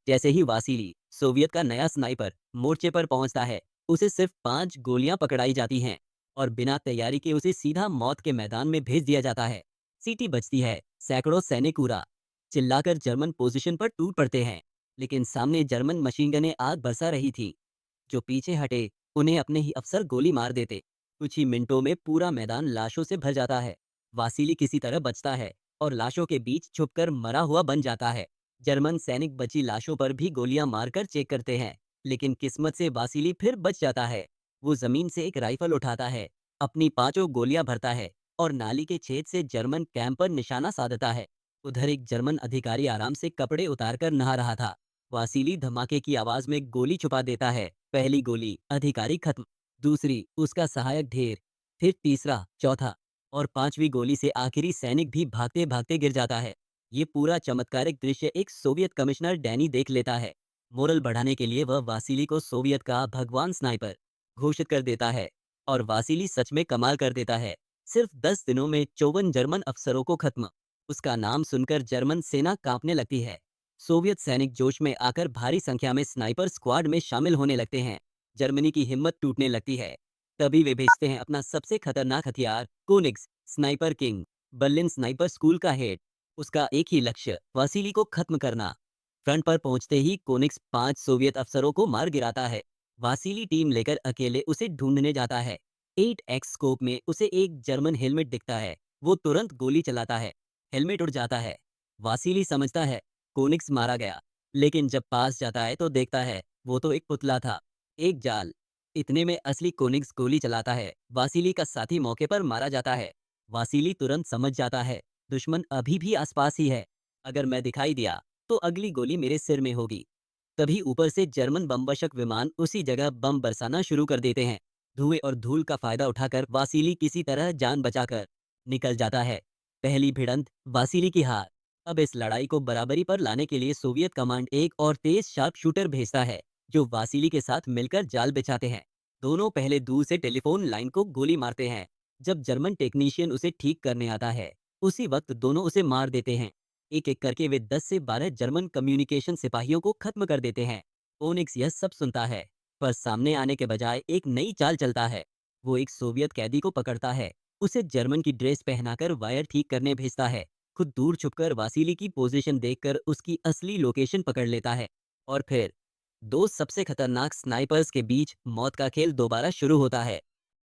जैसे ही वासीली सोवियत का नया स्नाइपर मोर्चे पर पहुंचता है, उसे सिर्फ 5 गोलियां पकड़ाई जाती हैं और बिना तैयारी के उसे सीधा मौत के मैदान में भेज दिया जाता है। सीटी बजती है, सैकड़ों सैनिक पूरा चिल्लाकर जर्मन पोजीशन पर टूट पड़ते हैं, लेकिन सामने जर्मन मशीन गनें आग बरसा रही थी। जो पीछे हटे, उन्हें अपने ही अफसर गोली मार देते। कुछ ही मिनटों में पूरा मैदान लाशों से भर जाता है। वासीली किसी तरह बचता है और लाशों के बीच छुपकर मरा हुआ बन जाता है। जर्मन सैनिक बची लाशों पर भी गोलियां मारकर चेक करते हैं, लेकिन किस्मत से वासीली फिर बच जाता है। वो जमीन से एक राइफल उठाता है, अपनी 5 गोलियां भरता है और नाली के छेद से जर्मन कैंप पर निशाना साधता है। उधर एक जर्मन अधिकारी आराम से कपड़े उतारकर नहा रहा था। वासीली धमाके की आवाज में गोली छुपा देता है। पहली गोली, अधिकारी खत्म। दूसरी, उसका सहायक ढेर। फिर तीसरा, चौथा और पांचवी गोली से आखिरी सैनिक भी भागते भागते गिर जाता है। ये पूरा चमत्कारिक दृश्य एक सोवियत कमिश्नर डैनी देख लेता है। मोरल बढ़ाने के लिए वह वासीली को सोवियत का भगवान स्नाइपर घोषित कर देता है और वासीली सच में कमाल कर देता है। सिर्फ 10 दिनों में 54 जर्मन अफसरों को खत्म। उसका नाम सुनकर जर्मन सेना कांपने लगती है। सोवियत सैनिक जोश में आकर भारी संख्या में स्नाइपर स्क्वाड में शामिल होने लगते हैं। जर्मनी की हिम्मत टूटने लगती है। तभी वे भेजते हैं अपना सबसे खतरनाक हथियार, Konigs sniper king, Berlin sniper school का हेड। उसका एक ही लक्ष्य, वासीली को खत्म करना। फ्रंट पर पहुंचते ही कोनिग्स 5 सोवियत अफसरों को मार गिराता है। वासीली टीम लेकर अकेले उसे ढूंढने जाता है। 8x स्कोप में उसे एक जर्मन हेलमेट दिखता है। वो तुरंत गोली चलाता है। हेलमेट उड़ जाता है। वासीली समझता है कोनिग्स मारा गया, लेकिन जब पास जाता है तो देखता है वो तो एक पुतला था, एक जाल। इतने में असली कोनिग्स गोली चलाता है। वासीली का साथी मौके पर मारा जाता है। वासीली तुरंत समझ जाता है दुश्मन अभी भी आसपास ही है। अगर मैं दिखाई दिया तो अगली गोली मेरे सिर में होगी। तभी ऊपर से जर्मन बमबशक विमान उसी जगह बम बरसाना शुरू कर देते हैं। धुएं और धूल का फायदा उठाकर वासीली किसी तरह जान बचाकर निकल जाता है। पहली भिड़ंत, वासीली की हार। अब इस लड़ाई को बराबरी पर लाने के लिए सोवियत कमांड एक और तेज शार्प शूटर भेजता है, जो वासीली के साथ मिलकर जाल बिछाते हैं। दोनों पहले दूर से टेलीफोन लाइन को गोली मारते हैं। जब जर्मन टेक्नीशियन उसे ठीक करने आता है, उसी वक्त दोनों उसे मार देते हैं। एक एक करके वे 10 से 12 जर्मन कम्युनिकेशन सिपाहियों को खत्म कर देते हैं। ओनिक्स यह सब सुनता है, पर सामने आने के बजाय एक नई चाल चलता है। वो एक सोवियत कैदी को पकड़ता है, उसे जर्मन की ड्रेस पहनाकर वायर ठीक करने भेजता है। खुद दूर छुपकर वासीली की पोजीशन देखकर उसकी असली लोकेशन पकड़ लेता है। और फिर दो सबसे खतरनाक स्नाइपर्स के बीच मौत का खेल दोबारा शुरू होता है।